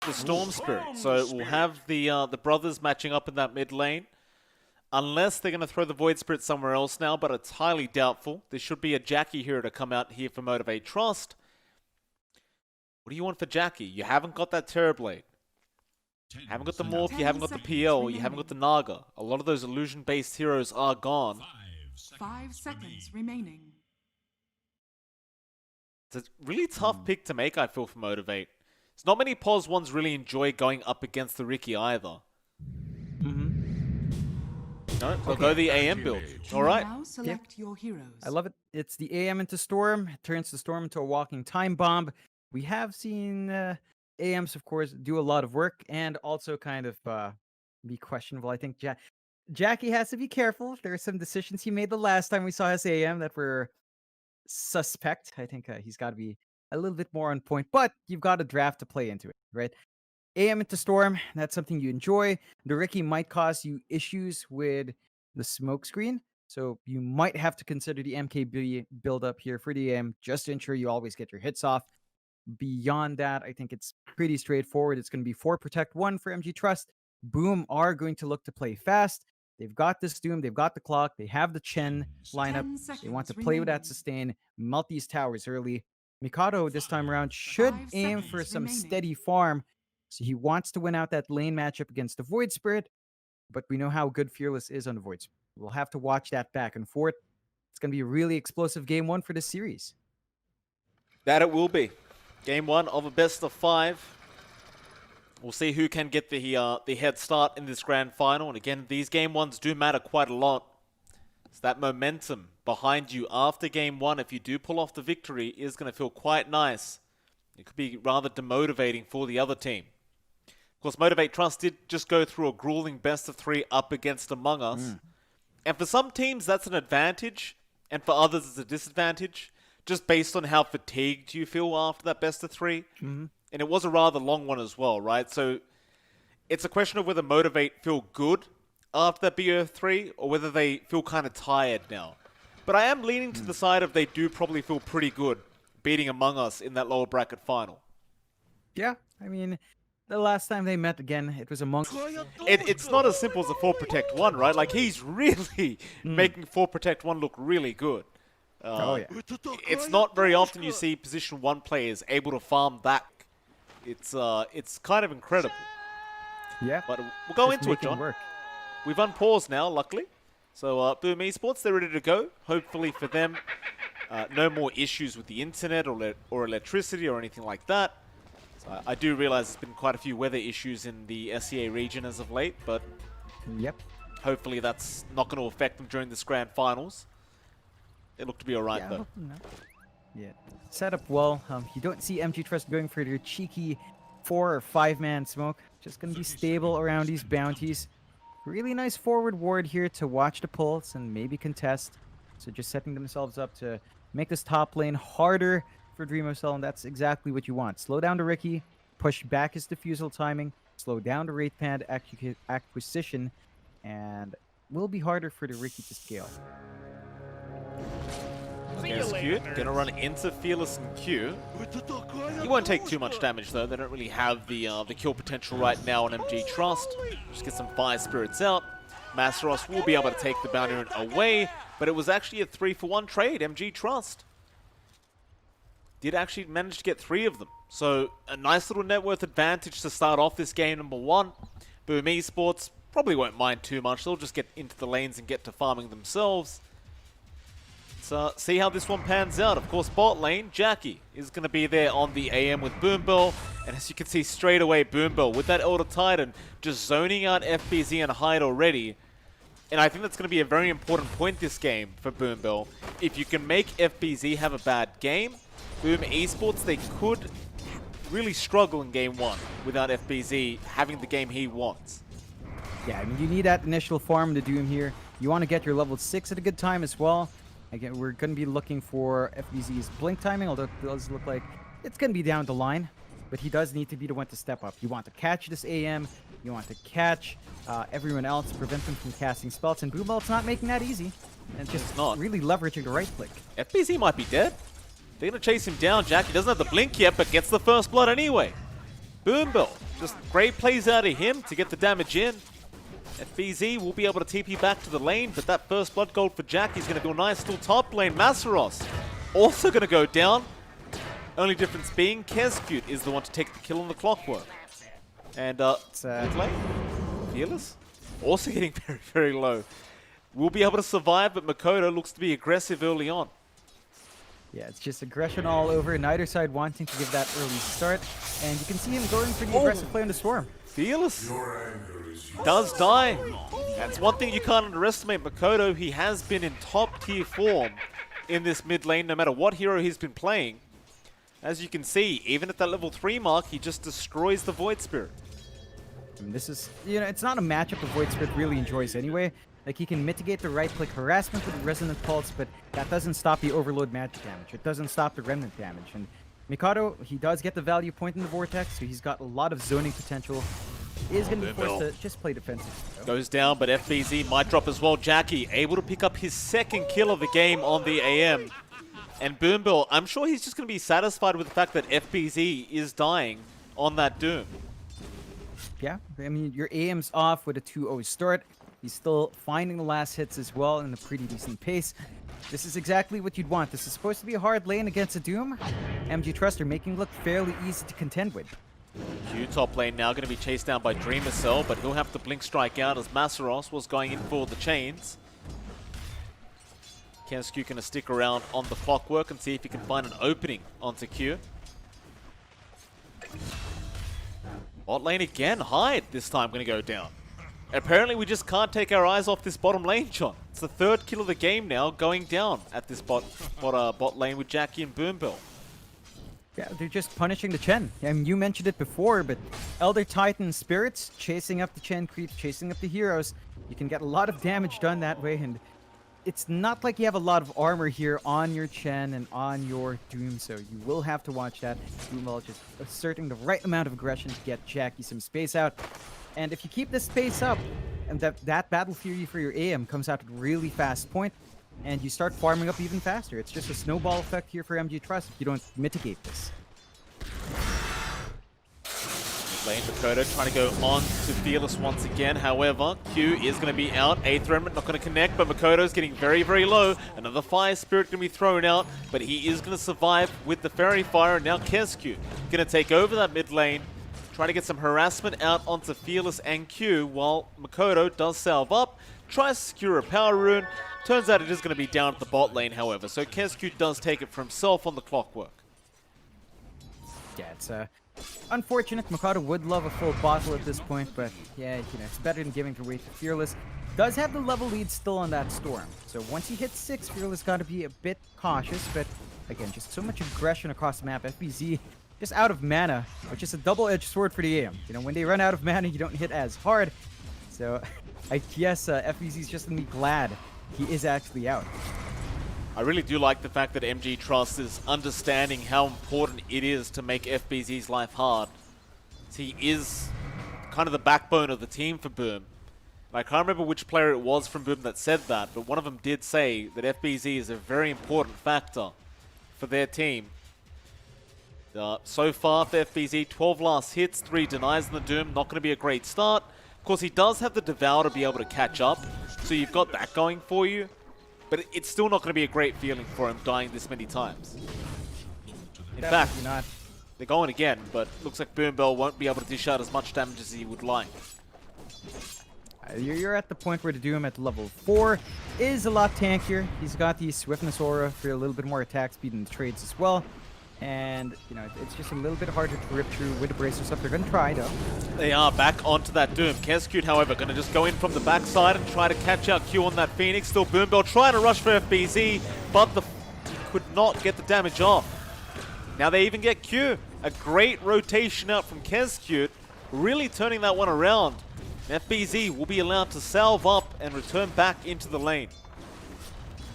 the Storm Spirit. So we'll have the brothers matching up in that mid lane. Unless they're going to throw the Void Spirit somewhere else now, but it's highly doubtful. There should be a Jackie hero to come out here for Motivate Trust. What do you want for Jackie? You haven't got that Terrorblade. You haven't got the Morph, you haven't got the PL, you haven't got the Naga. A lot of those illusion-based heroes are gone. 5 seconds remaining. It's a really tough pick to make, I feel, for Motivate. There's not many POS ones really enjoy going up against the Riki either. No, they'll go the AM build. All right. Now select your heroes. I love it. It's the AM into Storm. It turns the Storm into a walking time bomb. We have seen AMs, of course, do a lot of work and also kind of be questionable. I think Jackie has to be careful. There are some decisions he made the last time we saw his AM that were suspect. I think he's got to be a little bit more on point, but you've got a draft to play into it, right? AM into Storm, that's something you enjoy. The Riki might cause you issues with the smoke screen, so you might have to consider the MKB build up here for the AM just to ensure you always get your hits off. Beyond that, I think it's pretty straightforward. It's going to be 4 Protect 1 for MG Trust. Boom are going to look to play fast. They've got this Doom, they've got the clock, they have the Chen lineup. They want to play with that sustain, melt these towers early. Mikado this time around should aim for some steady farm. So he wants to win out that lane matchup against the Void Spirit, but we know how good Fearless is on the Void Spirit. We'll have to watch that back and forth. It's going to be a really explosive game 1 for this series. That it will be. Game 1 of a best of 5. We'll see who can get the head start in this grand final. And again, these game 1s do matter quite a lot. So that momentum behind you after game 1, if you do pull off the victory, is going to feel quite nice. It could be rather demotivating for the other team. Of course, Motivate Trust did just go through a grueling best of 3 up against Among Us. And for some teams, that's an advantage. And for others, it's a disadvantage. Just based on how fatigued you feel after that best of 3. And it was a rather long one as well, right? So it's a question of whether Motivate feel good after that BO3 or whether they feel kind of tired now. But I am leaning to the side of they do probably feel pretty good beating Among Us in that lower bracket final. Yeah, I mean, the last time they met again, it was Among Us. It's not as simple as a 4 Protect 1, right? Like, he's really making 4 Protect 1 look really good. Oh, yeah. It's not very often you see position 1 players able to farm that. It's kind of incredible. Yeah. But we'll go into it, John. We've unpaused now, luckily. So, Boom Esports, they're ready to go. Hopefully for them, no more issues with the internet or electricity or anything like that. So I do realize there's been quite a few weather issues in the SEA region as of late, but hopefully that's not going to affect them during this grand finals. They look to be alright, though. Yeah, set up well. You don't see MG Trust going for their cheeky 4 or 5-man smoke. Just going to be stable around these bounties. Really nice forward ward here to watch the pulse and maybe contest. So just setting themselves up to make this top lane harder for Dreamocell, and that's exactly what you want. Slow down the Riki, push back his defusal timing, slow down the Wraith Pad acquisition, and will be harder for the Riki to scale. There's Q. Gonna run into Fearless and Q. He won't take too much damage though. They don't really have the kill potential right now on MG Trust. Just get some Fire Spirits out. Masteros will be able to take the bounty rune away, but it was actually a 3-for-1 trade. MG Trust did actually manage to get 3 of them. So a nice little net worth advantage to start off this game number 1. Boom Esports probably won't mind too much. They'll just get into the lanes and get to farming themselves. So see how this one pans out. Of course, bot lane, Jackie is going to be there on the AM with Boombell. And as you can see straight away, Boombell with that Elder Titan just zoning out FBZ and Hyde already. And I think that's going to be a very important point this game for Boombell. If you can make FBZ have a bad game, Boom Esports, they could really struggle in game 1 without FBZ having the game he wants. Yeah, I mean, you need that initial farm to Doom here. You want to get your level 6 at a good time as well. Again, we're going to be looking for FBZ's blink timing, although it does look like it's going to be down the line. But he does need to be the one to step up. You want to catch this AM. You want to catch everyone else, prevent them from casting spells. And Boombell's not making that easy. And just not really leveraging the right click. FBZ might be dead. They're going to chase him down. Jackie doesn't have the blink yet, but gets the first blood anyway. Boombell, just great plays out of him to get the damage in. FBZ will be able to TP back to the lane, but that first blood gold for Jack is going to do a nice little top lane. Masaros also going to go down. Only difference being Kezcute is the one to take the kill on the Clockwork. And mid lane, Fearless, also getting very, very low. Will be able to survive, but Makoto looks to be aggressive early on. Yeah, it's just aggression all over. Neither side wanting to give that early start. And you can see him going for the aggressive play on the Storm. Fearless does die. That's one thing you can't underestimate. Makoto, he has been in top tier form in this mid lane, no matter what hero he's been playing. As you can see, even at that level 3 mark, he just destroys the Void Spirit. I mean, this is, you know, it's not a matchup the Void Spirit really enjoys anyway. Like, he can mitigate the right-click harassment with the Resonant Pulse, but that doesn't stop the Overload magic damage. It doesn't stop the Remnant damage. And Mikado, he does get the value point in the Vortex, so he's got a lot of zoning potential. He is going to be forced to just play defensive. Goes down, but FBZ might drop as well. Jackie able to pick up his second kill of the game on the AM. And Boombell, I'm sure he's just going to be satisfied with the fact that FBZ is dying on that Doom. Yeah, I mean, your AM's off with a 2-0 start. He's still finding the last hits as well in a pretty decent pace. This is exactly what you'd want. This is supposed to be a hard lane against a Doom. MG Trust are making it look fairly easy to contend with. Q top lane now going to be chased down by Dreamer Cell, but he'll have to blink strike out as Masaros was going in for the chains. Kezcute going to stick around on the Clockwork and see if he can find an opening onto Q. Bot lane again, Hyde this time going to go down. Apparently we just can't take our eyes off this bottom lane, John. It's the third kill of the game now going down at this bot lane with Jackie and Boombell. Yeah, they're just punishing the Chen. I mean, you mentioned it before, but Elder Titan Spirits chasing up the Chen creeps, chasing up the heroes. You can get a lot of damage done that way, and it's not like you have a lot of armor here on your Chen and on your Doom, so you will have to watch that. Boombell just asserting the right amount of aggression to get Jackie some space out. And if you keep this space up, and that Battle Fury for your AM comes out at a really fast point, and you start farming up even faster. It's just a snowball effect here for MG Trust if you don't mitigate this. Lane Makoto trying to go on to Fearless once again. However, Q is going to be out. 8th Remnant not going to connect, but Makoto's getting very, very low. Another Fire Spirit going to be thrown out, but he is going to survive with the Fairy Fire. And now Kezcute going to take over that mid lane. Try to get some harassment out onto Fearless and Q while Makoto does salve up, tries to secure a power rune. Turns out it is going to be down at the bot lane, however, so Kezcute does take it for himself on the Clockwork. Yeah, it's unfortunate. Makoto would love a full bottle at this point, but yeah, you know, it's better than giving it away to Fearless. Does have the level lead still on that Storm, so once he hits 6, Fearless got to be a bit cautious, but again, just so much aggression across the map. FBZ just out of mana, which is a double-edged sword for the AM. You know, when they run out of mana, you don't hit as hard. So, I guess FBZ's just gonna be glad he is actually out. I really do like the fact that MG Trust is understanding how important it is to make FBZ's life hard. He is kind of the backbone of the team for Boom. I can't remember which player it was from Boom that said that, but one of them did say that FBZ is a very important factor for their team. So far for FBZ, 12 last hits, 3 denies in the Doom. Not going to be a great start. Of course, he does have the Devour to be able to catch up, so you've got that going for you. But it's still not going to be a great feeling for him dying this many times. In fact, they're going again, but looks like Boombell won't be able to dish out as much damage as he would like. You're at the point where the Doom at level 4 is a lot tankier. He's got the Swiftness Aura for a little bit more attack speed in the trades as well. And, you know, it's just a little bit harder to rip through with the bracer stuff. They're going to try, though. They are back onto that Doom. Kezcute, however, going to just go in from the backside and try to catch out Q on that Phoenix. Still Boombell trying to rush for FBZ, but could not get the damage off. Now they even get Q. A great rotation out from Kezcute, really turning that one around. FBZ will be allowed to salve up and return back into the lane.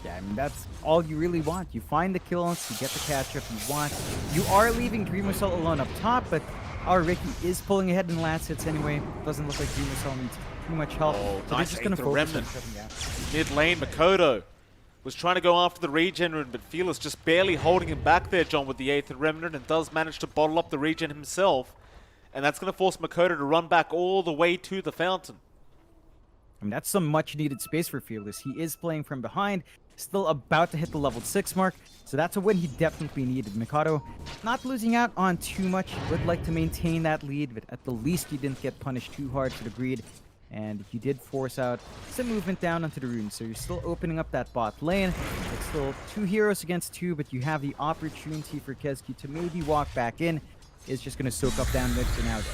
Yeah, I mean, that's all you really want. You find the kills, you get the catch-up you want. You are leaving Dreamer Cell alone up top, but our Ricky is pulling ahead in the last hits anyway. Doesn't look like Dreamer Cell needs too much help. Oh, so nice, they're just going to focus on shutting out. Mid lane, Makoto was trying to go after the regen rune, but Fearless just barely holding him back there, John, with the 8th Remnant, and does manage to bottle up the regen himself. and that's going to force Makoto to run back all the way to the fountain. I mean, that's some much-needed space for Fearless. He is playing from behind, still about to hit the level 6 mark, so that's a win he definitely needed. Mikado not losing out on too much, would like to maintain that lead, but at the least he didn't get punished too hard for the greed, and he did force out some movement down onto the runes, so you're still opening up that bot lane. It's still 2 heroes against 2, but you have the opportunity for Kezki to maybe walk back in. Is just going to soak up down mid for now, though.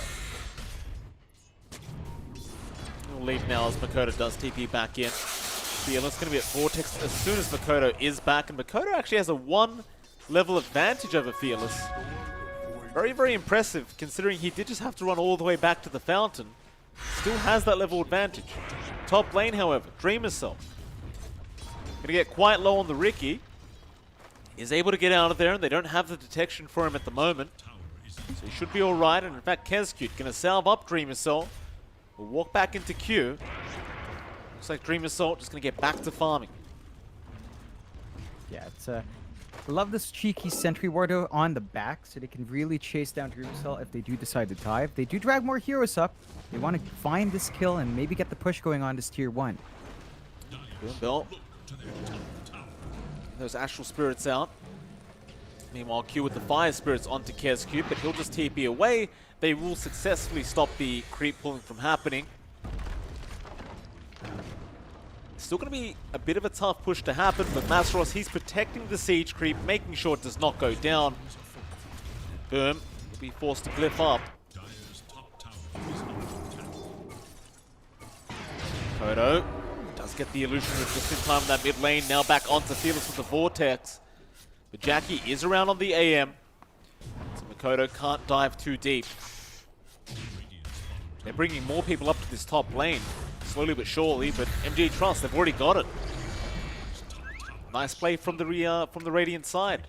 We'll leave now as Makoto does TP back in. Fearless going to be at Vortex as soon as Makoto is back, and Makoto actually has a 1 level advantage over Fearless. Very, very impressive, considering he did just have to run all the way back to the fountain. Still has that level advantage. Top lane, however, Dreamer Cell. Going to get quite low on the Riki. Is able to get out of there, and they don't have the detection for him at the moment. So he should be alright, and in fact, Kezcute going to salve up Dream Assault. We'll walk back into Q. Looks like Dream Assault just going to get back to farming. Yeah, it's I love this cheeky sentry ward on the back, so they can really chase down Dream Assault if they do decide to dive. They do drag more heroes up. They want to find this kill and maybe get the push going on this tier 1. Bill. Those Astral Spirits out. Meanwhile, Q with the Fire Spirits onto Kezcute, but he'll just TP away. They will successfully stop the creep pulling from happening. Still going to be a bit of a tough push to happen, but Masros, he's protecting the siege creep, making sure it does not go down. Boom. Will be forced to glyph up. Kodo does get the illusion of just in time in that mid lane. Now back onto Fearless with the Vortex. But Jackie is around on the AM. So Makoto can't dive too deep. They're bringing more people up to this top lane. Slowly but surely, but MG Trust, they've already got it. Nice play from the Radiant side.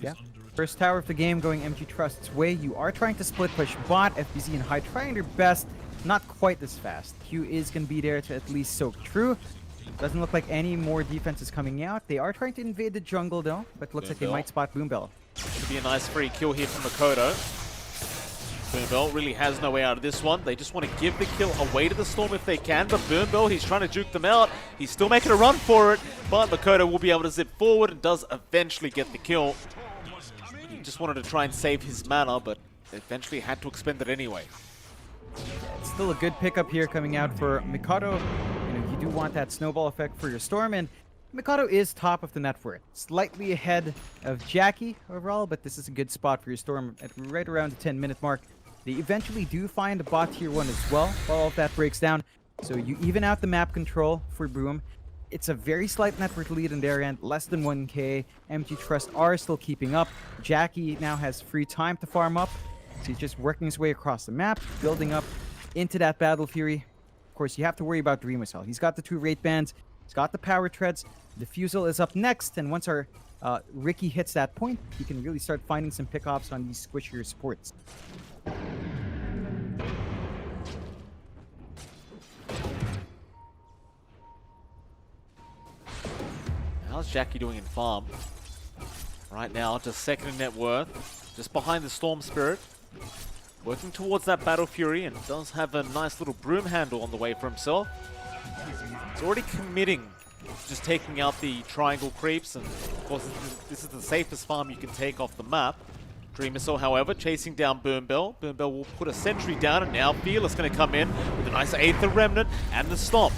Yeah. First tower of the game going MG Trust's way. You are trying to split push bot. FBZ and High trying their best. Not quite this fast. Q is going to be there to at least soak through. Doesn't look like any more defense is coming out. They are trying to invade the jungle though, but looks like they might spot Boombell. Should be a nice free kill here from Makoto. Boombell really has no way out of this one. They just want to give the kill away to the Storm if they can, but Boombell, he's trying to juke them out. He's still making a run for it, but Makoto will be able to zip forward and does eventually get the kill. He just wanted to try and save his mana, but eventually had to expend it anyway. It's still a good pickup here coming out for Mikado. You know, you do want that snowball effect for your Storm, and Mikado is top of the net worth. Slightly ahead of Jackie overall, but this is a good spot for your Storm at right around the 10-minute mark. They eventually do find a bot tier 1 as well, while all of that breaks down. So you even out the map control for Boom. It's a very slight network lead in their end, less than 1k. MG Trust are still keeping up. Jackie now has free time to farm up. So he's just working his way across the map, building up into that Battle Fury. Of course, you have to worry about Dream Assault. He's got the 2 rate bands. He's got the power treads. Diffusal is up next, and once our Riki hits that point, he can really start finding some pickoffs on these squishier supports. How's Jackie doing in farm? Right now, just second in net worth, just behind the Storm Spirit. Working towards that Battle Fury, and does have a nice little broom handle on the way for himself. He's already committing to just taking out the triangle creeps, and of course this is the safest farm you can take off the map. Dream Missile, however, chasing down Boombell. Boombell will put a sentry down, and now Fearless going to come in with a nice Aether Remnant and the Stomp.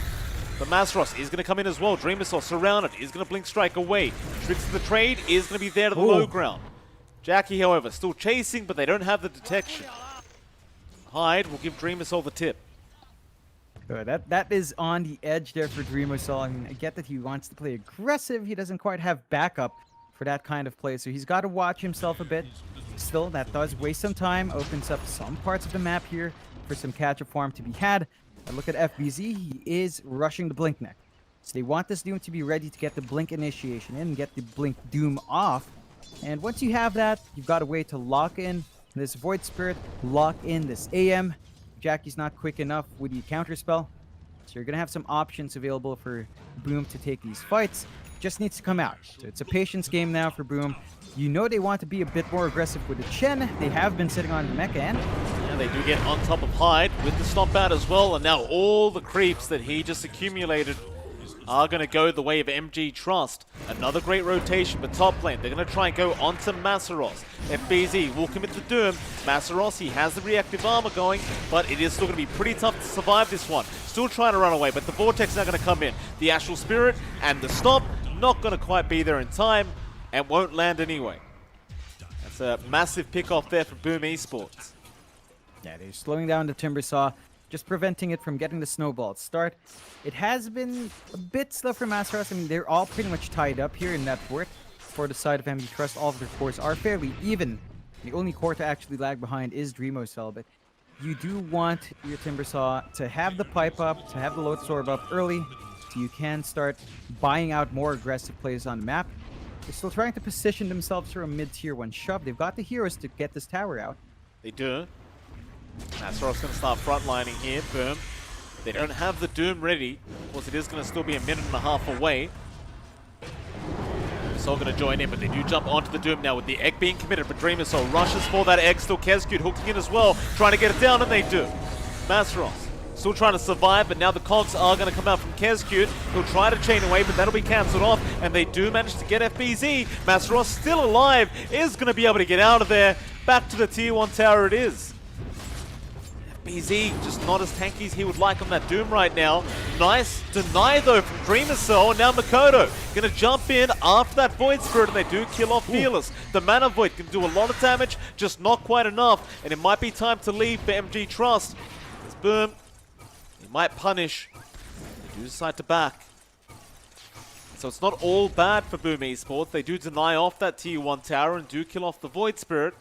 But Masros is going to come in as well. Dream Missile surrounded, is going to Blink Strike away. Tricks of the Trade is going to be there to the low ground. Jackie, however, still chasing, but they don't have the detection. Hyde will give Dream Missile the tip. That is on the edge there for Dream Assault. I mean, I get that he wants to play aggressive. He doesn't quite have backup for that kind of play, so he's got to watch himself a bit. Still, that does waste some time. Opens up some parts of the map here for some catch-up farm to be had. And look at FBZ. He is rushing the Blink Neck. So they want this Doom to be ready to get the Blink initiation in and get the Blink Doom off. And once you have that, you've got a way to lock in this Void Spirit, lock in this AM. Jackie's not quick enough with the counter spell, so you're gonna have some options available for Boom to take these fights. just needs to come out. So it's a patience game now for Boom. You know they want to be a bit more aggressive with the Chen. They have been sitting on the mecha end. Yeah, they do get on top of Hyde with the stomp out as well, and now all the creeps that he just accumulated are going to go the way of MG Trust. Another great rotation, but top lane, they're going to try and go onto Masaros. FBZ will commit the Doom. Masaros, he has the reactive armor going, but it is still going to be pretty tough to survive this one. Still trying to run away, but the Vortex is now going to come in. The Astral Spirit and the Stomp, not going to quite be there in time, and won't land anyway. That's a massive pick-off there for Boom Esports. Yeah, they're slowing down the Timbersaw, just preventing it from getting the snowball start. It has been a bit slow for Masaros. I mean, they're all pretty much tied up here in that fort. For the side of MG Trust, all of their cores are fairly even. The only core to actually lag behind is Dreamocell, but you do want your Timbersaw to have the pipe up, to have the load absorb up early, so you can start buying out more aggressive plays on the map. They're still trying to position themselves for a mid-tier 1 shove. They've got the heroes to get this tower out. They do. Masaros going to start frontlining here. Boom. They don't have the Doom ready. Of course, it is going to still be a minute and a half away. Soul going to join in, but they do jump onto the Doom now with the egg being committed. But Dreamer Soul rushes for that egg. Still Kezcute hooking in as well, trying to get it down, and they do. Masaros still trying to survive, but now the cogs are going to come out from Kezcute. He'll try to chain away, but that'll be cancelled off, and they do manage to get FBZ. Masaros still alive, is going to be able to get out of there. Back to the tier 1 tower it is. FBZ just not as tanky as he would like on that Doom right now. Nice deny though from Dreamocell, and now Mikoto gonna jump in after that Void Spirit, and they do kill off Fearless. The Mana Void can do a lot of damage, just not quite enough, and it might be time to leave for MG Trust. It's Boom, he might punish. They do decide to back. So it's not all bad for Boom Esports. They do deny off that tier 1 tower and do kill off the Void Spirit,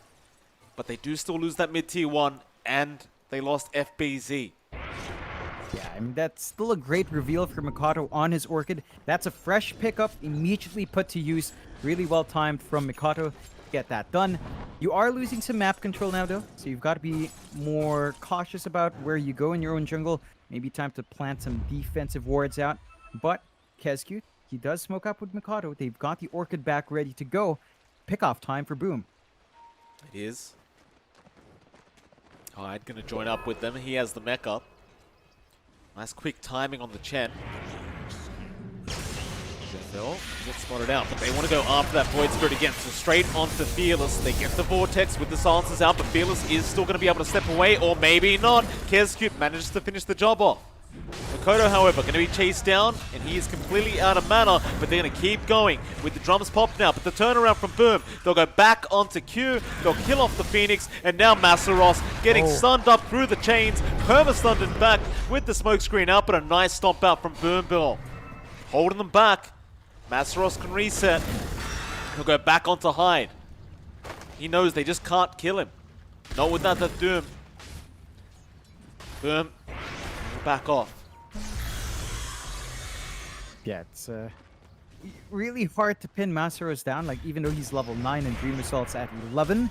but they do still lose that mid tier 1, and they lost FBZ. Yeah, I mean, that's still a great reveal for Mikoto on his Orchid. That's a fresh pickup, immediately put to use. Really well timed from Mikoto to get that done. You are losing some map control now, though, so you've got to be more cautious about where you go in your own jungle. Maybe time to plant some defensive wards out. But Kezcute, he does smoke up with Mikoto. They've got the Orchid back ready to go. Pick-off time for Boom. It is. Hyde gonna join up with them. He has the mech up. Nice quick timing on the Chen. They'll get spotted out, but they want to go after that Void Spirit again. So straight onto Fearless. They get the Vortex with the silencers out, but Fearless is still going to be able to step away, or maybe not. Kezcute manages to finish the job off. Mikoto, however, going to be chased down, and he is completely out of mana, but they're going to keep going with the drums popped now. But the turnaround from Boom, they'll go back onto Q, they'll kill off the Phoenix, and now Masaros getting stunned up through the chains, perma-stunned and back with the smoke screen out, but a nice stomp out from Boom Bill. Holding them back. Masaros can reset. He'll go back onto Hyde. He knows they just can't kill him. Not without that Doom. Boom. Back off. Yeah, it's really hard to pin Masaros down. Like, even though he's level 9 and Dream Assault's at 11,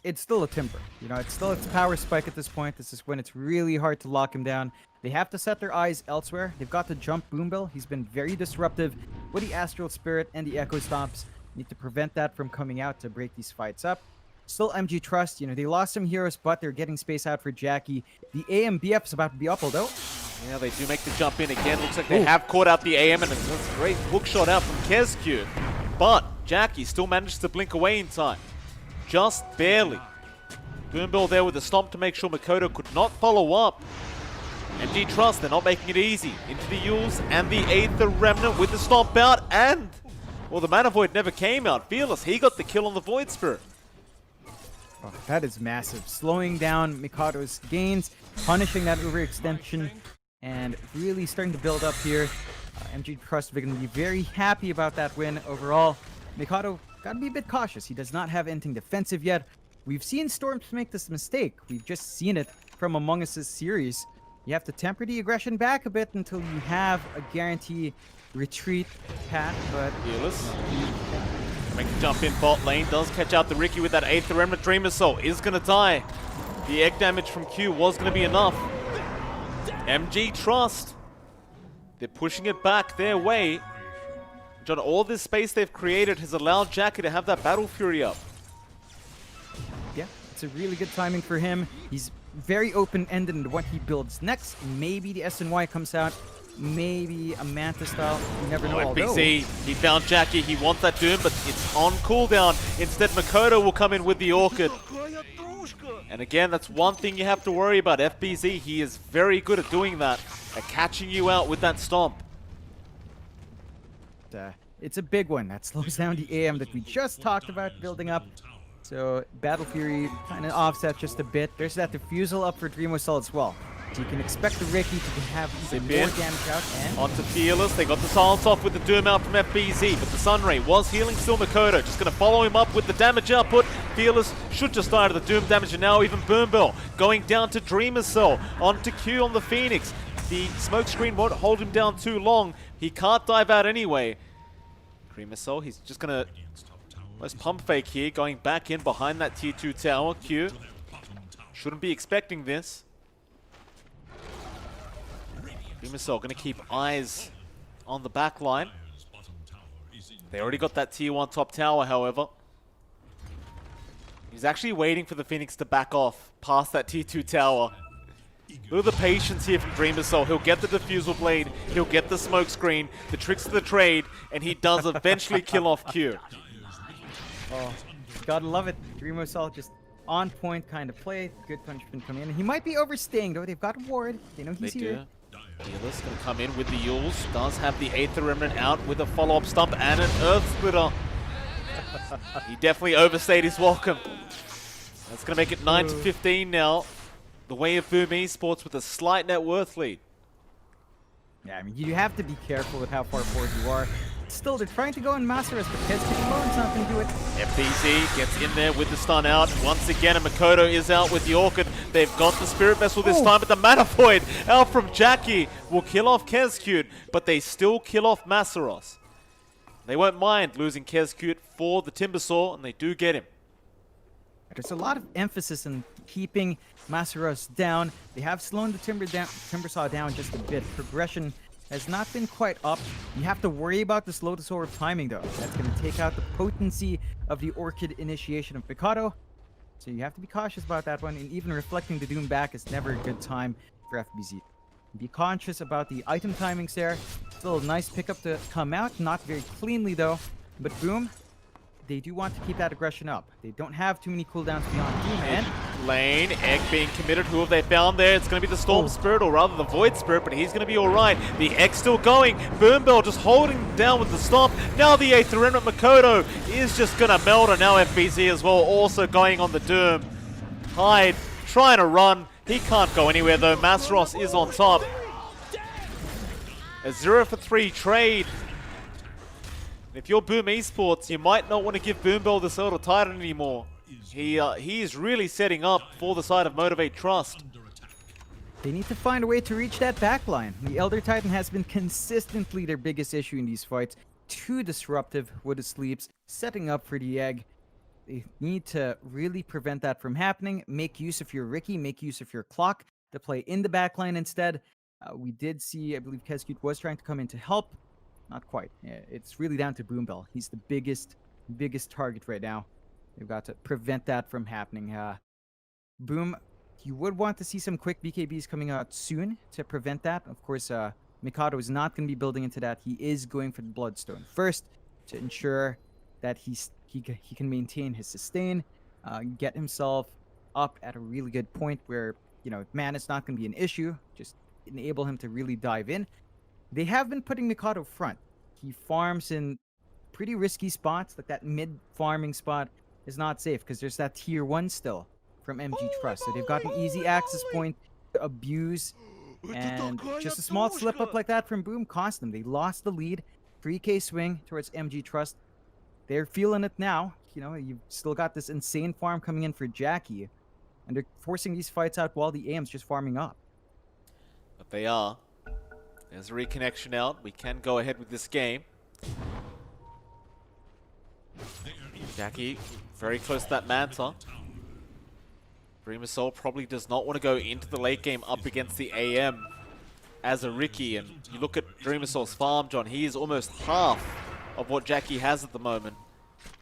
it's still a Timber. You know, it's still its power spike at this point. This is when it's really hard to lock him down. They have to set their eyes elsewhere. They've got to jump Boombill. He's been very disruptive with the Astral Spirit and the Echo Stomps. Need to prevent that from coming out to break these fights up. Still MG Trust, you know, they lost some heroes, but they're getting space out for Jackie. The AMBF is about to be up, though. Yeah, they do make the jump in again. Looks like they have caught out the AM, and it's a great hook shot out from Kezcute. But Jackie still managed to blink away in time. Just barely. Boombill there with the stomp to make sure Mikoto could not follow up. MG Trust, they're not making it easy. Into the Yules and the Aether Remnant with the stomp out, and, well, the Mana Void never came out. Fearless, he got the kill on the Void Spirit. Oh, that is massive. Slowing down Mikoto's gains, punishing that overextension, and really starting to build up here. MG Trust are going to be very happy about that win overall. Mikoto got to be a bit cautious. He does not have anything defensive yet. We've seen Storms make this mistake. We've just seen it from Among Us' series. You have to temper the aggression back a bit until you have a guarantee retreat path, but... Fearless. Make the jump in bot lane, does catch out the Ricky with that Aether Remnant. Dream Assault is going to die. The egg damage from Q was going to be enough. MG Trust. They're pushing it back their way. John, all this space they've created has allowed Jackie to have that Battle Fury up. Yeah, it's a really good timing for him. He's very open-ended into what he builds next. Maybe the SNY comes out. Maybe a Manta style. You never know. FBZ, he found Jackie. He wants that Doom, but it's on cooldown. Instead, Makoto will come in with the Orchid. And again, that's one thing you have to worry about. FBZ, he is very good at doing that, at catching you out with that stomp. It's a big one. That slows down the AM that we just talked about building up. So Battle Fury kind of offset just a bit. There's that Diffusal up for Dreamosol as well. So you can expect the Ricky to have even more damage out. And onto Fearless. They got the silence off with the Doom out from FBZ, but the Sunray was healing still Makoto. Just going to follow him up with the damage output. Fearless should just die to the Doom damage, and now even Boombell going down to Dreamosol. Onto Q on the Phoenix. The smoke screen won't hold him down too long. He can't dive out anyway. Dreamosol, he's just going to almost pump fake here, going back in behind that tier 2 tower. Q shouldn't be expecting this. Dreamosol going to keep eyes on the back line. They already got that tier 1 top tower, however. He's actually waiting for the Phoenix to back off past that tier 2 tower. Look at the patience here from Dreamosol. He'll get the Diffusal Blade, he'll get the smoke screen, the tricks of the trade, and he does eventually kill off Q. oh, gotta love it. Dreamosol just on point kind of play. Good punishment coming in. He might be overstaying though. They've got a ward. They know he's here. Fearless going to come in with the Yules. Does have the Aether Remnant out with a follow-up stump and an Earth Splitter. He definitely overstayed his welcome. That's going to make it 9-15 now. The way of Boom Esports with a slight net worth lead. Yeah, I mean, you have to be careful with how far forward you are. Still, they're trying to go in Master Us, but Kez Lone's not going to do it. FBZ gets in there with the stun out. Once again, and Makoto is out with the Orchid. They've got the Spirit Vessel this time, but the Mana Void out from Jackie will kill off Kezcute, but they still kill off Masaros. They won't mind losing Kezcute for the Timbersaw, and they do get him. There's a lot of emphasis in keeping Masaros down. They have slowed the Timbersaw down just a bit. Progression has not been quite up. You have to worry about the slow to sword timing though. That's going to take out the potency of the Orchid initiation of Mikado. So you have to be cautious about that one, and even reflecting the Doom back is never a good time for FBZ. Be conscious about the item timings there. Still a nice pickup to come out, not very cleanly though. But Boom, they do want to keep that aggression up. They don't have too many cooldowns beyond Doom. And Lane, Egg being committed. Who have they found there? It's going to be the Storm Spirit, or rather the Void Spirit, but he's going to be alright. The Egg still going. Boombell just holding down with the Stomp. Now the Aether Remnant. Makoto is just going to melt, and now FBZ as well, also going on the Doom. Hyde trying to run. He can't go anywhere though. Masros is on top. A 0-for-3 trade. If you're Boom Esports, you might not want to give Boombell the Elder Titan anymore. He is really setting up for the side of Motivate Trust. They need to find a way to reach that backline. The Elder Titan has been consistently their biggest issue in these fights. Too disruptive with the sleeps, setting up for the Egg. They need to really prevent that from happening. Make use of your Ricky, make use of your clock to play in the backline instead. We did see, I believe Kezcute was trying to come in to help. Not quite. Yeah, it's really down to Boombell. He's the biggest target right now. They've got to prevent that from happening. Boom, you would want to see some quick BKBs coming out soon to prevent that. Of course, Mikado is not going to be building into that. He is going for the Bloodstone first to ensure that he can maintain his sustain, get himself up at a really good point where, you know, mana's not going to be an issue. Just enable him to really dive in. They have been putting Mikado front. He farms in pretty risky spots, like that mid-farming spot is not safe because there's that tier 1 still from MG Trust. So they've got an easy access point to abuse, and just a small slip-up like that from Boom cost them. They lost the lead, 3k swing towards MG Trust. They're feeling it now. You know, you've still got this insane farm coming in for Jackie, and they're forcing these fights out while the AM's just farming up. But they are. There's a reconnection out. We can go ahead with this game. Jackie very close to that Manta. Dreamosol probably does not want to go into the late game up against the AM as a Ricky. And you look at Dreamosol's farm, John, he is almost half of what Jackie has at the moment.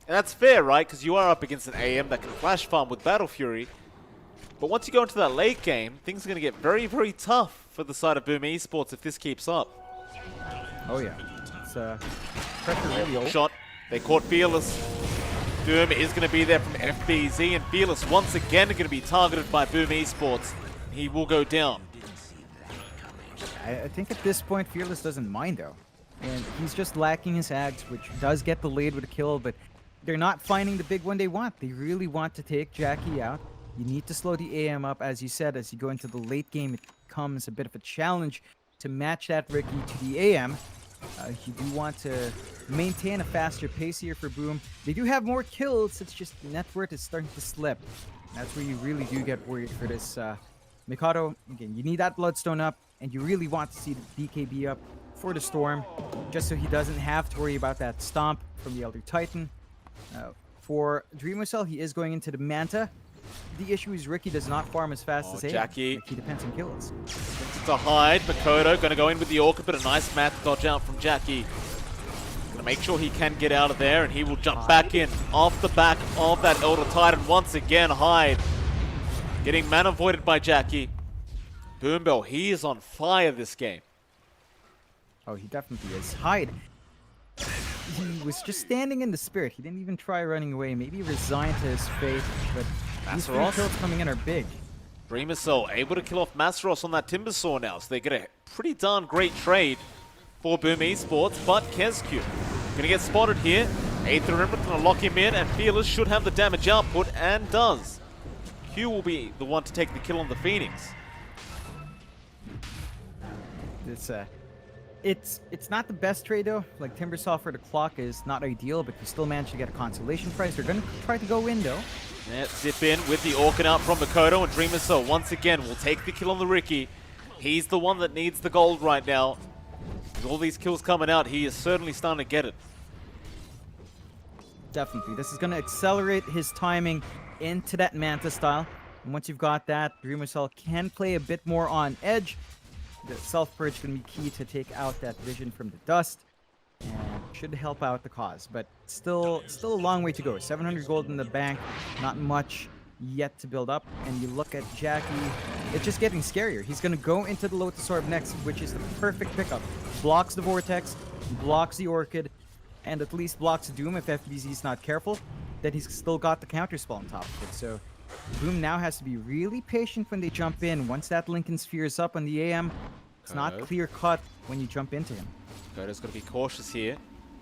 And that's fair, right? Because you are up against an AM that can flash farm with Battle Fury. But once you go into that late game, things are going to get very, very tough for the side of Boom Esports if this keeps up. Oh yeah, it's pressure really old. Shot. They caught Fearless. Doom is going to be there from FBZ, and Fearless once again going to be targeted by Boom Esports. He will go down. I think at this point, Fearless doesn't mind though. And he's just lacking his Ags, which does get delayed with a kill, but they're not finding the big one they want. They really want to take Jackie out. You need to slow the AM up, as you said, as you go into the late game, it becomes a bit of a challenge to match that Ricky to the AM. You do want to maintain a faster pace here for Boom. They do have more kills, it's just net worth is starting to slip. That's where you really do get worried for this Mikado. Again, you need that Bloodstone up, and you really want to see the BKB up for the Storm, just so he doesn't have to worry about that stomp from the Elder Titan. For Dreamercell, he is going into the Manta. The issue is Ricky does not farm as fast as Jackie. He depends on kills. To hide, Makoto going to go in with the Orchid, but a nice mat dodge out from Jackie. Going to make sure he can get out of there, and he will jump back in off the back of that Elder Titan once again. Hide. Getting mana voided by Jackie. Boombell, he is on fire this game. Oh, he definitely is. Hide. He was just standing in the spirit. He didn't even try running away. Maybe resigned to his fate, but these 3 kills coming in are big. Dreamercell able to kill off Masteros on that Timbersaw now, so they get a pretty darn great trade for Boom Esports, but Kezq gonna get spotted here. Aether Remnant gonna lock him in, and Fearless should have the damage output, and does. Q will be the one to take the kill on the Phoenix. It's not the best trade though. Like Timbersaw for the clock is not ideal, but you still manage to get a consolation prize. They're gonna try to go in though. Yeah, zip in with the Orchid out from Makoto, and Dreamercell once again will take the kill on the Ricky. He's the one that needs the gold right now. With all these kills coming out, he is certainly starting to get it. Definitely. This is going to accelerate his timing into that Manta style. And once you've got that, Dreamercell can play a bit more on edge. The self-purge can be key to take out that vision from the dust. And should help out the cause. But still a long way to go. 700 gold in the bank. Not much yet to build up. And you look at Jackie, it's just getting scarier. He's going to go into the Lotus Orb next, which is the perfect pickup. Blocks the Vortex, blocks the Orchid, and at least blocks Doom if FBZ is not careful. Then he's still got the counterspell on top of it. So Boom now has to be really patient when they jump in. Once that Lincoln Sphere is up on the AM, it's not clear-cut when you jump into him. Makoto's got to be cautious here.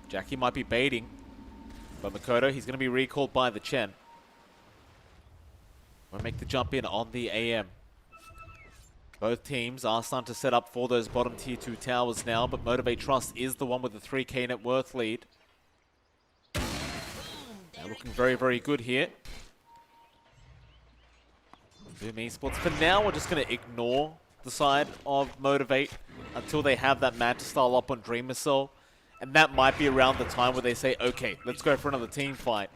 Jackie might be baiting, but Makoto, he's going to be recalled by the Chen. We'll make the jump in on the AM. Both teams are starting to set up for those bottom tier 2 towers now, but Motivate Trust is the one with the 3k net worth lead. They're looking very, very good here. Boom Esports, for now, we're just going to ignore the side of Motivate until they have that Manta style up on Dreamercell. And that might be around the time where they say, okay, let's go for another team fight.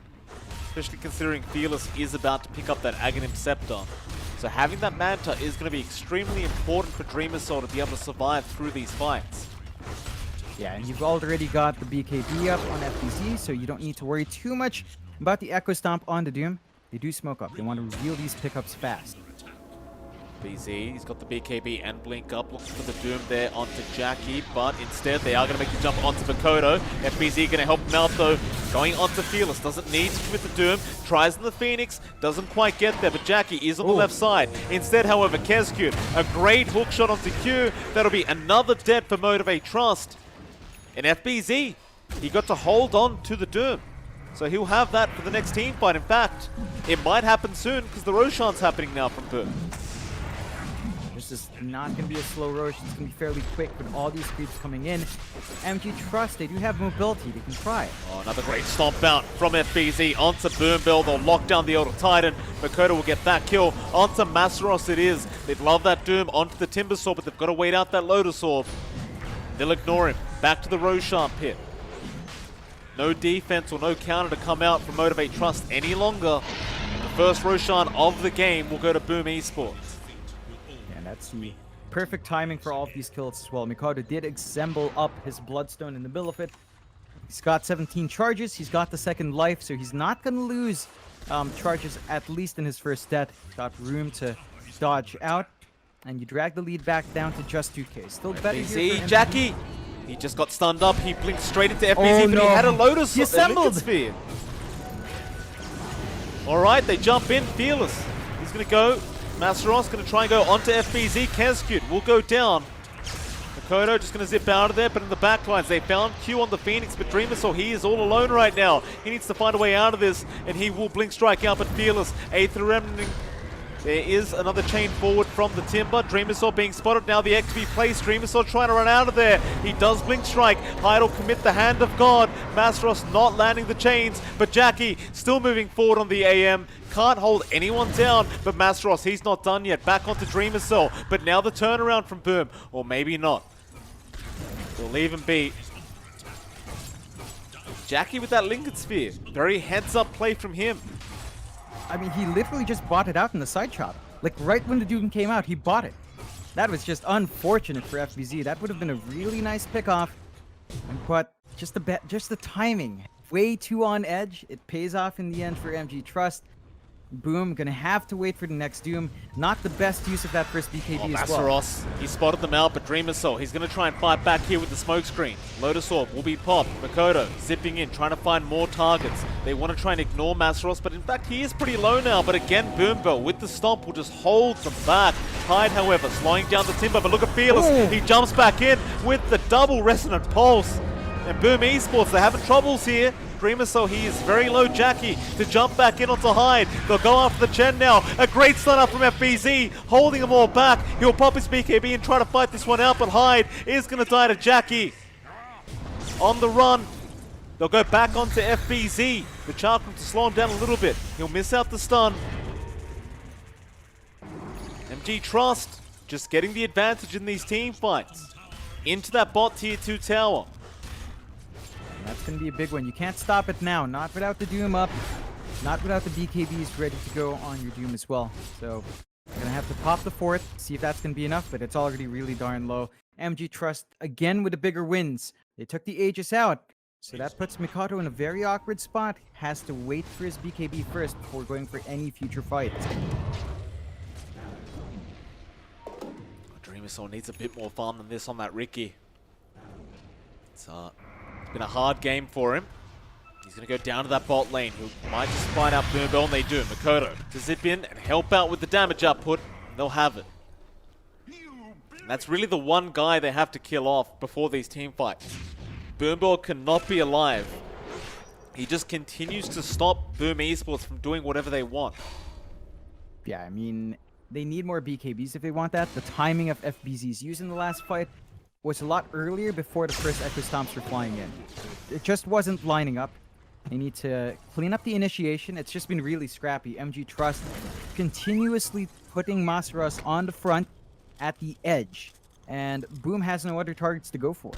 Especially considering Fearless is about to pick up that Aghanim Scepter. So having that Manta is going to be extremely important for Dreamercell to be able to survive through these fights. Yeah, and you've already got the BKB up on FBZ, so you don't need to worry too much about the Echo Stomp on the Doom. They do smoke up. They want to reveal these pickups fast. BZ, he's got the BKB and Blink up, looking for the Doom there onto Jackie, but instead they are going to make the jump onto Makoto. FBZ going to help him out though, going onto Fearless, doesn't need to commit the Doom, tries in the Phoenix, doesn't quite get there, but Jackie is on the left side. Instead, however, Kezq, a great hook shot onto Q, that'll be another dead for Motivate Trust. And FBZ, he got to hold on to the Doom. So he'll have that for the next team fight. In fact, it might happen soon because the Roshan's happening now from Boom. This is not going to be a slow Rosh. It's going to be fairly quick with all these creeps coming in. MG Trust, they do have mobility. They can try. Oh, another great stomp out from FBZ onto Boombell. They'll lock down the Elder Titan. Makoto will get that kill. Onto Masteros it is. They'd love that Doom onto the Timbersaw, but they've got to wait out that Lotus Orb. They'll ignore him. Back to the Roshan pit. No defense or no counter to come out from Motivate Trust any longer. The first Roshan of the game will go to Boom Esports. And that's the perfect timing for all of these kills as well. Mikado did assemble up his Bloodstone in the middle of it. He's got 17 charges. He's got the second life, so he's not going to lose charges, at least in his first death. He's got room to dodge out. And you drag the lead back down to just 2k. Still better here for Jackie! He just got stunned up. He blinked straight into FBZ, Oh, but no. he had a Lotus He assembled. Sphere. Alright, they jump in. Fearless. He's going to go. Masteros going to try and go onto FBZ. Keskut will go down. Makoto just going to zip out of there, but in the backlines, they found Q on the Phoenix, but Dreamersaur, he is all alone right now. He needs to find a way out of this, and he will blink strike out, but Fearless. Aether Remnant. There is another chain forward from the Timber. Dreamersaur being spotted now. The XP place. Dreamersaur trying to run out of there. He does blink strike. Hyde will commit the hand of God. Masteros not landing the chains, but Jackie still moving forward on the AM. Can't hold anyone down, but Masteros, he's not done yet. Back onto Dreamersaur, but now the turnaround from Boom, or maybe not. We'll leave him be. Jackie with that Lincoln Sphere. Very heads-up play from him. I mean, he literally just bought it out in the side chop. Like, right when the Doom came out, he bought it. That was just unfortunate for FBZ. That would have been a really nice pick-off. But just the timing. Way too on edge. It pays off in the end for MG Trust. Boom, gonna have to wait for the next Doom. Not the best use of that first BKB as well. Masteros, he spotted them out, but Dreamersaur, he's gonna try and fight back here with the smoke screen. Lotus Orb will be popped. Makoto zipping in, trying to find more targets. They want to try and ignore Masteros, but in fact he is pretty low now. But again, Boombell with the stomp will just hold them back. Hyde, however, slowing down the Timber, but look at Fearless. Ooh. He jumps back in with the double Resonant Pulse. And Boom Esports, they're having troubles here. Dreamersaur, he is very low. Jackie to jump back in onto Hyde. They'll go after the Chen now. A great stun up from FBZ, holding them all back. He'll pop his BKB and try to fight this one out, but Hyde is going to die to Jackie. On the run. They'll go back onto FBZ. The Chakram to slow him down a little bit. He'll miss out the stun. MG Trust just getting the advantage in these team fights. Into that bot tier 2 tower. That's going to be a big one. You can't stop it now. Not without the Doom up. Not without the BKBs ready to go on your Doom as well. So, you're going to have to pop the fourth, see if that's going to be enough, but it's already really darn low. MG Trust, again with the bigger wins. They took the Aegis out. So that puts Mikato in a very awkward spot. Has to wait for his BKB first before going for any future fights. Dreamersaur needs a bit more farm than this on that Ricky. It's been a hard game for him. He's going to go down to that bot lane. He might just find out Boombell, and they do. Makoto to zip in and help out with the damage output. They'll have it. And that's really the one guy they have to kill off before these team fights. Boombell cannot be alive. He just continues to stop Boom Esports from doing whatever they want. Yeah, I mean, they need more BKBs if they want that. The timing of FBZ's use in the last fight was a lot earlier before the first Echo Stomps were flying in. It just wasn't lining up. They need to clean up the initiation. It's just been really scrappy. MG Trust continuously putting Masteros on the front at the edge. And Boom has no other targets to go for.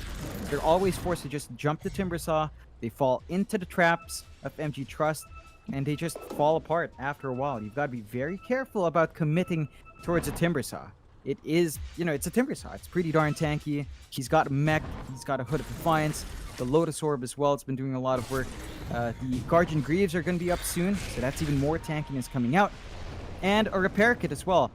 They're always forced to just jump the Timbersaw. They fall into the traps of MG Trust, and they just fall apart after a while. You've got to be very careful about committing towards a Timbersaw. It is, you know, it's a Timbersaw. It's pretty darn tanky. He's got a mech. He's got a Hood of Defiance. The Lotus Orb as well. It's been doing a lot of work. The Guardian Greaves are going to be up soon, so that's even more tankiness coming out. And a Repair Kit as well.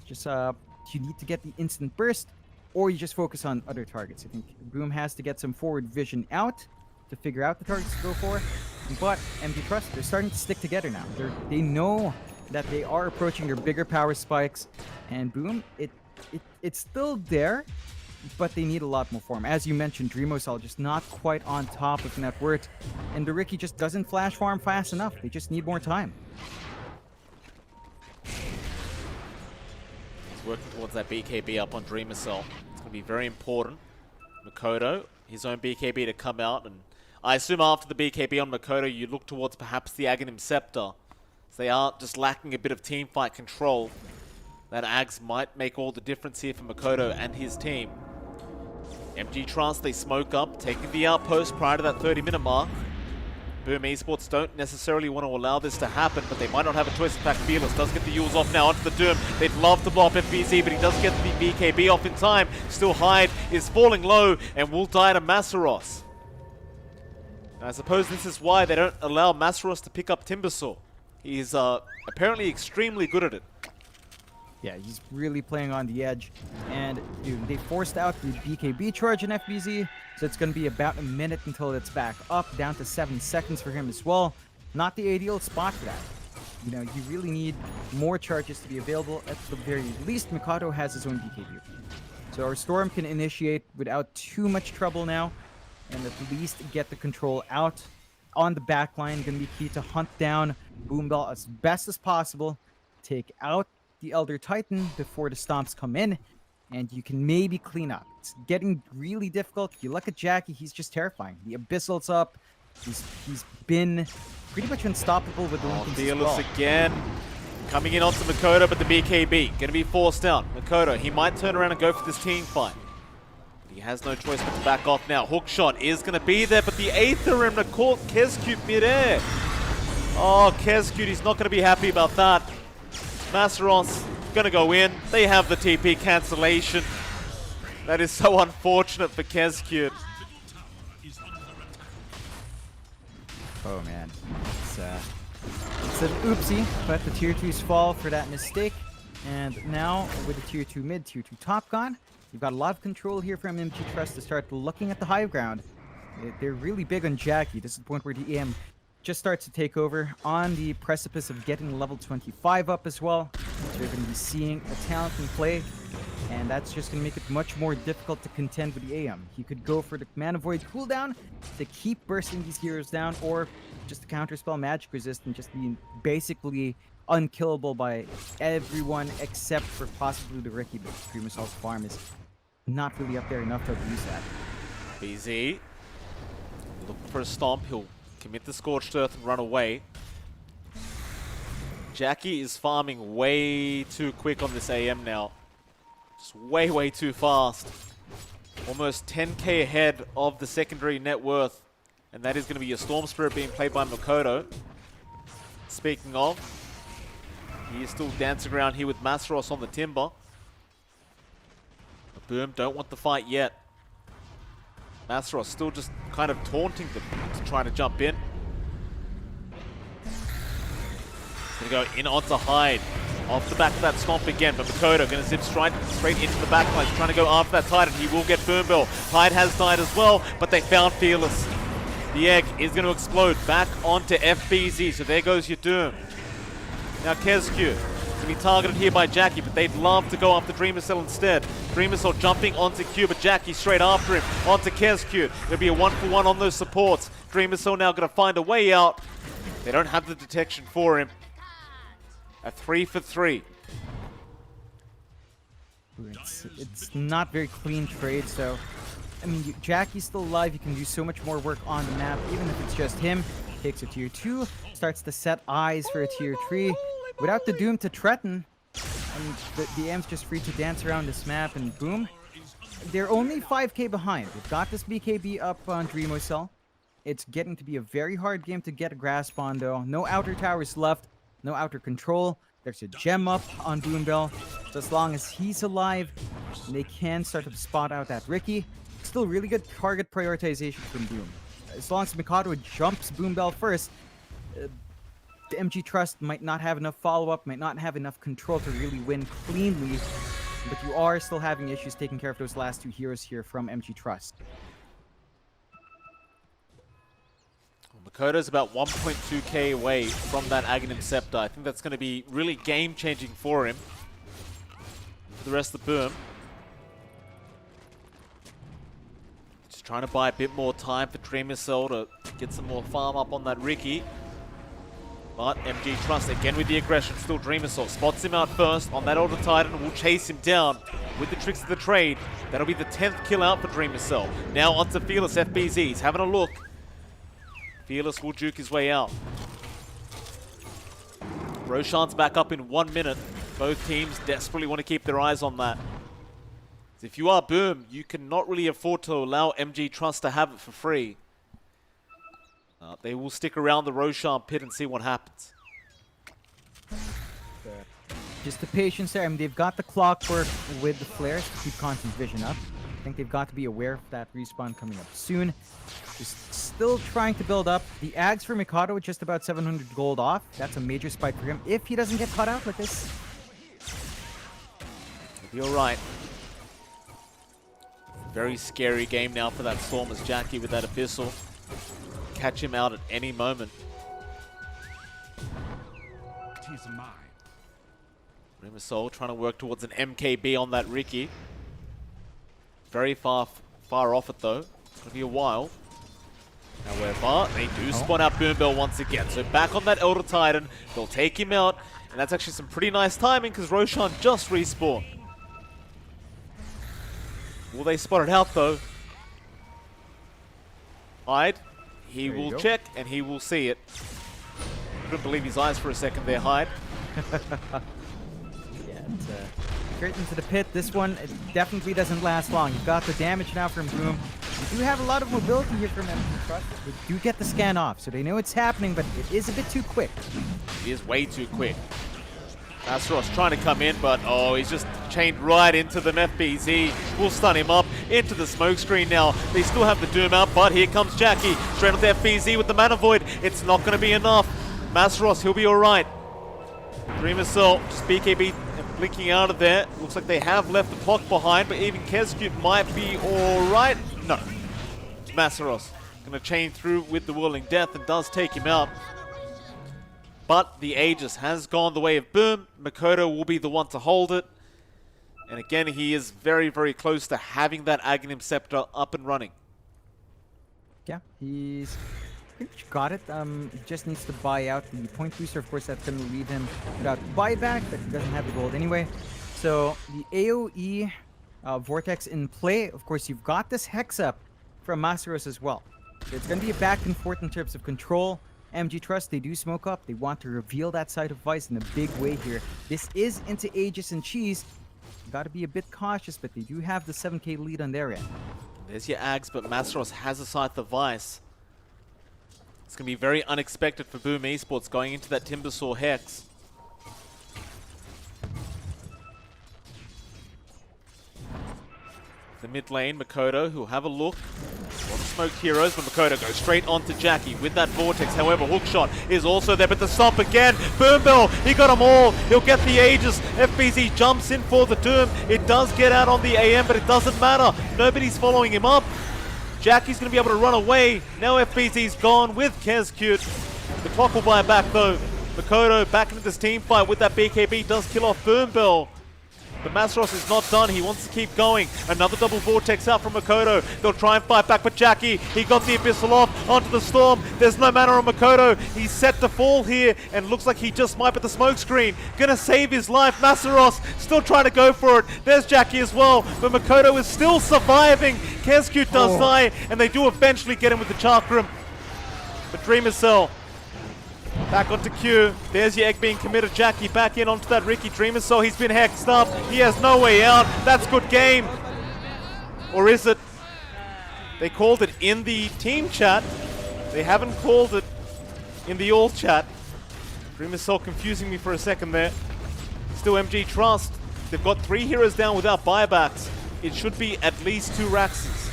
Just, you need to get the instant burst, or you just focus on other targets. I think Boom has to get some forward vision out to figure out the targets to go for. But MG Trust, they're starting to stick together now. They know that they are approaching their bigger power spikes. And Boom, it's still there, but they need a lot more form. As you mentioned, Dreamosol just not quite on top of net worth. And the Ricky just doesn't flash farm fast enough. They just need more time. Working towards that BKB up on Dreamersaur. It's going to be very important. Makoto, his own BKB to come out, and I assume after the BKB on Makoto, you look towards perhaps the Aghanim Scepter. So they are just lacking a bit of team fight control. That Ags might make all the difference here for Makoto and his team. MG Trust, they smoke up, taking the outpost prior to that 30-minute mark. Boom Esports don't necessarily want to allow this to happen, but they might not have a choice. In fact, Fearless does get the Yules off now onto the Doom. They'd love to blow up FBZ, but he does get the BKB off in time. Still Hyde is falling low and will die to Masteros. And I suppose this is why they don't allow Masaros to pick up Timbersaw. He's apparently extremely good at it. Yeah, he's really playing on the edge. And, dude, they forced out the BKB charge in FBZ, so it's going to be about a minute until it's back up, down to 7 seconds for him as well. Not the ideal spot for that. You know, you really need more charges to be available. At the very least, Mikado has his own BKB. So our Storm can initiate without too much trouble now, and at least get the control out on the back line. Going to be key to hunt down Boombell as best as possible, take out the Elder Titan before the stomps come in, and you can maybe clean up. It's getting really difficult. You look at Jackie, he's just terrifying. The Abyssal's up. He's been pretty much unstoppable with the Lincoln Fearless again. Coming in onto Makoto, but the BKB gonna be forced out. Makoto, he might turn around and go for this team fight. But he has no choice but to back off now. Hook shot is gonna be there, but the Aether Rim to caught Kezcute mid-air. Oh, Kezcute, he's not gonna be happy about that. Masaros gonna go in. They have the TP cancellation. That is so unfortunate for Kezcute. Oh man, it's an oopsie, but the tier 2s fall for that mistake. And now with the tier 2 mid, tier 2 top gone, you've got a lot of control here from MG Trust to start looking at the high ground. They're really big on Jackie. This is the point where the EM just starts to take over on the precipice of getting level 25 up as well. So you're going to be seeing a talent in play, and that's just going to make it much more difficult to contend with the AM. He could go for the Mana Void cooldown to keep bursting these heroes down, or just to counterspell magic resist and just being basically unkillable by everyone except for possibly the Ricky, but Dream Assault's farm is not really up there enough to abuse that. BZ looking for a stomp. He'll commit the Scorched Earth and run away. Jackie is farming way too quick on this AM now. Just way too fast. Almost 10k ahead of the secondary net worth. And that is going to be a Storm Spirit being played by Makoto. Speaking of, he is still dancing around here with Masaros on the timber. But Boom don't want the fight yet. Masaros still just kind of taunting them to try to jump in. He's going to go in onto Hyde. Off the back of that stomp again, but Makoto going to zip straight into the backline. He's trying to go after that Titan. He will get Boombill. Hyde has died as well, but they found Fearless. The egg is going to explode back onto FBZ, so there goes your doom. Now Kezcute to be targeted here by Jackie, but they'd love to go after Dreamer Cell instead. Dreamer Cell jumping onto Q, but Jackie straight after him, onto Kezcute. There'll be a 1-for-1 on those supports. Dreamer Cell now going to find a way out. They don't have the detection for him. A 3-for-3. It's not very clean trade, so I mean, Jackie's still alive. You can do so much more work on the map, even if it's just him. Takes a tier 2, starts to set eyes for a tier 3. Without the Doom to threaten, and the Am's just free to dance around this map, and boom. They're only 5k behind. We've got this BKB up on Dreamo Cell. It's getting to be a very hard game to get a grasp on, though. No outer towers left, no outer control. There's a gem up on Boombell. So as long as he's alive, they can start to spot out that Ricky. Still really good target prioritization from Boom. As long as Mikado jumps Boombell first, the MG Trust might not have enough follow-up, might not have enough control to really win cleanly, but you are still having issues taking care of those last 2 heroes here from MG Trust. Makoto's about 1.2k away from that Aghanim Scepter. I think that's going to be really game-changing for him. For the rest of the Boom. Just trying to buy a bit more time for Dreamer Cell to get some more farm up on that Ricky. But MG Trust, again with the aggression, still Dreamer Cell spots him out first on that Elder Titan and will chase him down with the tricks of the trade. That'll be the 10th kill out for Dreamer Cell. Now onto Fearless FBZ. He's having a look. Fearless will juke his way out. Roshan's back up in 1 minute. Both teams desperately want to keep their eyes on that. If you are Boom, you cannot really afford to allow MG Trust to have it for free. They will stick around the Roshan pit and see what happens. Just the patience there. I mean, they've got the clockwork with the flares to keep constant vision up. I think they've got to be aware of that respawn coming up soon. Just still trying to build up. The Ags for Mikado with just about 700 gold off. That's a major spike for him if he doesn't get caught out like this. He'll be alright. Very scary game now for that Storm as Jackie with that Abyssal. Catch him out at any moment. Rimasol trying to work towards an MKB on that Ricky. Very far off it though. It's going to be a while. However, they do spawn out Boombell once again. So back on that Elder Titan. They'll take him out. And that's actually some pretty nice timing because Roshan just respawned. Will they spot it out though? Hyde. He will check and he will see it. Couldn't believe his eyes for a second there, Hyde. Yeah, it's straight into the pit. This one, it definitely doesn't last long. You've got the damage now from Boom. You do have a lot of mobility here from MG Trust. They do get the scan off, so they know it's happening, but it is a bit too quick. He is way too quick. Astaros trying to come in, but oh, he's just chained right into them. FBZ will stun him up into the smoke screen now. They still have the Doom out, but here comes Jackie. Straight onto FBZ with the Mana Void. It's not going to be enough. Masteros, he'll be alright. Dreamer Cell, just BKB blinking out of there. Looks like they have left the clock behind, but even Kezcube might be alright. No. Masteros going to chain through with the Whirling Death and does take him out. But the Aegis has gone the way of Boom. Makoto will be the one to hold it. And again, he is very, very close to having that Aghanim Scepter up and running. Yeah, he's pretty much got it. He just needs to buy out the point booster. Of course, that's going to leave him without buyback, but he doesn't have the gold anyway. So the AoE Vortex in play. Of course, you've got this Hex up from Masteros as well. So it's going to be a back and forth in terms of control. MG Trust, they do smoke up. They want to reveal that side of Vice in a big way here. This is into Aegis and Cheese. Got to be a bit cautious, but they do have the 7k lead on their end. There's your Ags, but Masteros has a Scythe of Vice. It's going to be very unexpected for Boom Esports going into that Timbersaw Hex. The mid lane, Makoto, who'll have a look. A lot of smoked heroes, but Makoto goes straight onto Jackie with that Vortex. However, Hookshot is also there, but the stomp again. Boombell, he got them all. He'll get the Aegis. FBZ jumps in for the Doom. It does get out on the AM, but it doesn't matter. Nobody's following him up. Jackie's going to be able to run away. Now FBZ's gone with Kezcube. The clock will buy back though. Makoto back into this team fight with that BKB does kill off Boombell. But Masteros is not done. He wants to keep going. Another double Vortex out from Makoto. They'll try and fight back, but Jackie, he got the Abyssal off onto the Storm. There's no mana on Makoto. He's set to fall here, and looks like he just might at the smoke screen. Gonna save his life. Masteros still trying to go for it. There's Jackie as well, but Makoto is still surviving. Kezcube does die, and they do eventually get him with the Chakram. But Dreamer Cell back onto Q. There's your egg being committed. Jackie back in onto that Ricky Dreamer. So he's been hexed up. He has no way out. That's good game. Or is it? They called it in the team chat. They haven't called it in the all chat. Dreamer Cell confusing me for a second there. Still MG Trust. They've got 3 heroes down without buybacks. It should be at least 2 Raxes.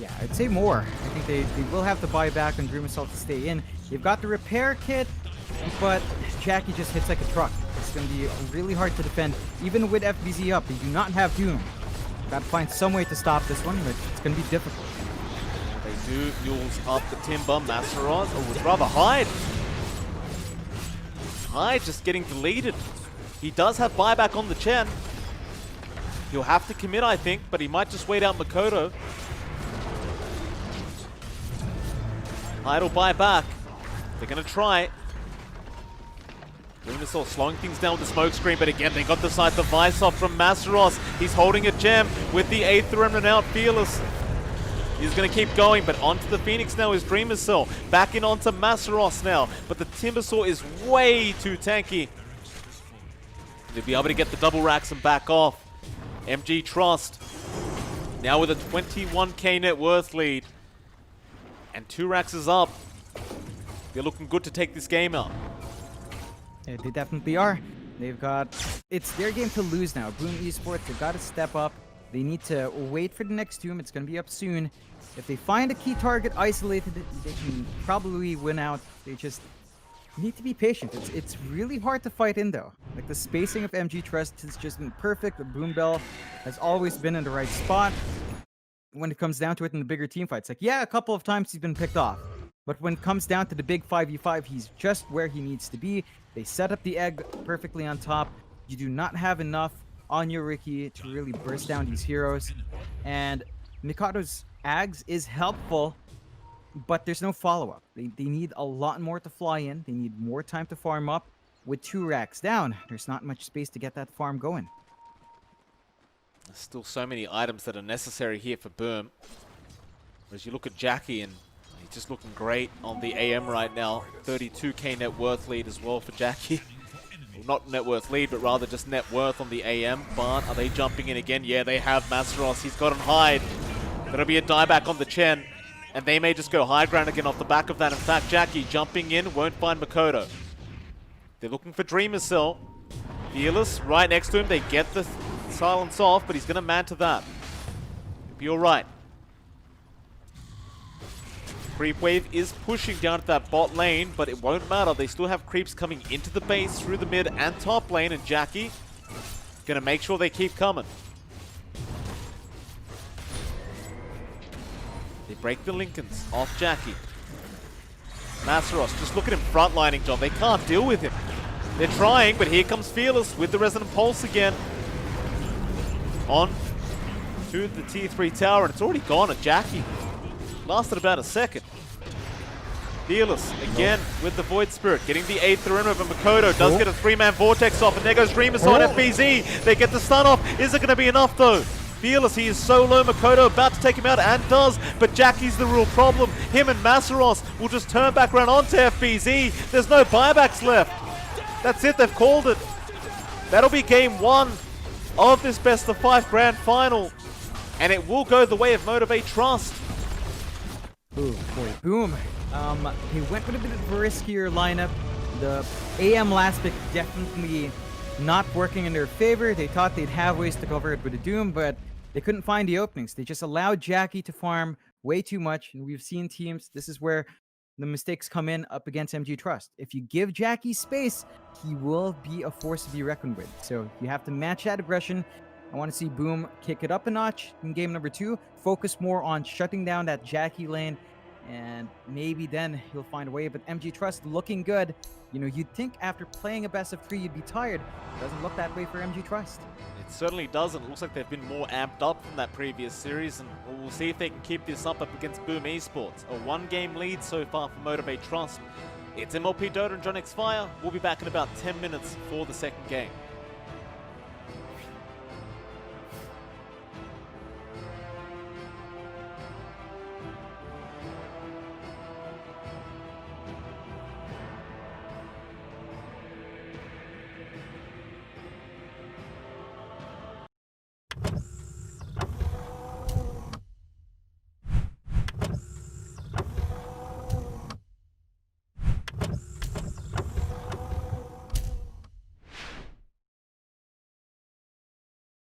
Yeah, I'd say more. I think they will have to buy back on Dream Assault to stay in. They've got the repair kit, but Jackie just hits like a truck. It's going to be really hard to defend. Even with FBZ up, they do not have Doom. Got to find some way to stop this one, but it's going to be difficult. They do mules up the Timber. Masteros, or would rather Hyde. Hyde just getting deleted. He does have buyback on the Chen. He'll have to commit, I think, but he might just wait out Makoto. Hyde will buy back. They're going to try. Lunasaur slowing things down with the smoke screen, but again, they got the Scythe of Vice off from Masteros. He's holding a gem with the 8th Remnant out, Fearless. He's going to keep going, but onto the Phoenix now is Dreamer Cell. Back in onto Masteros now, but the Timbersaw is way too tanky. They'll be able to get the double racks and back off. MG Trust now with a 21k net worth lead. And 2 racks is up. They're looking good to take this game out. Yeah, they definitely are. They've got... It's their game to lose now. Boom Esports, they've got to step up. They need to wait for the next tomb. It's going to be up soon. If they find a key target isolated, they can probably win out. They just need to be patient. It's really hard to fight in, though. Like, the spacing of MG Trust has just been perfect. The Boom Bell has always been in the right spot. When it comes down to it in the bigger team fights, like, yeah, a couple of times he's been picked off. But when it comes down to the big 5v5, he's just where he needs to be. They set up the egg perfectly on top. You do not have enough on your Riki to really burst down these heroes. And Mikado's Ags is helpful, but there's no follow-up. They need a lot more to fly in. They need more time to farm up. With 2 racks down, there's not much space to get that farm going. There's still so many items that are necessary here for Boom. Whereas you look at Jackie, and he's just looking great on the AM right now. 32k net worth lead as well for Jackie. Well, not net worth lead, but rather just net worth on the AM. But are they jumping in again? Yeah, they have Masteros. He's got on hide. There'll be a dieback on the Chen. And they may just go high ground again off the back of that. In fact, Jackie jumping in, won't find Makoto. They're looking for Dreamer Cell. Fearless right next to him. They get the silence off, but he's going to man to that. He'll be alright. Creep wave is pushing down to that bot lane, but it won't matter. They still have creeps coming into the base through the mid and top lane, and Jackie going to make sure they keep coming. They break the Lincolns off Jackie. Masteros, just look at him frontlining, John. They can't deal with him. They're trying, but here comes Fearless with the Resonant Pulse again. On to the T3 tower, and it's already gone at Jackie. Lasted about a second. Fearless again with the Void Spirit, getting the 8th through in with Makoto. Does get a 3-man Vortex off, and there goes Dreamer on FBZ. They get the stun off. Is it going to be enough, though? Fearless, he is so low. Makoto about to take him out, and does, but Jackie's the real problem. Him and Masteros will just turn back around onto FBZ. There's no buybacks left. That's it, they've called it. That'll be game 1 of this best of 5 grand final, and it will go the way of Motivate Trust. Ooh, boy, Boom. He went with a bit of a riskier lineup. The AM last pick definitely not working in their favor. They thought they'd have ways to cover it with a Doom, but they couldn't find the openings. They just allowed Jackie to farm way too much, and we've seen teams, this is where the mistakes come in up against MG Trust. If you give Jackie space, he will be a force to be reckoned with. So you have to match that aggression. I want to see Boom kick it up a notch in game number 2, focus more on shutting down that Jackie lane, and maybe then he'll find a way. But MG Trust looking good. You know, you'd think after playing a best of 3 you'd be tired. It doesn't look that way for MG Trust. It certainly doesn't. It looks like they've been more amped up from that previous series, and we'll see if they can keep this up against Boom Esports. A 1-game lead so far for Motivate Trust. It's MLP Dota and John X Fire. We'll be back in about 10 minutes for the second game.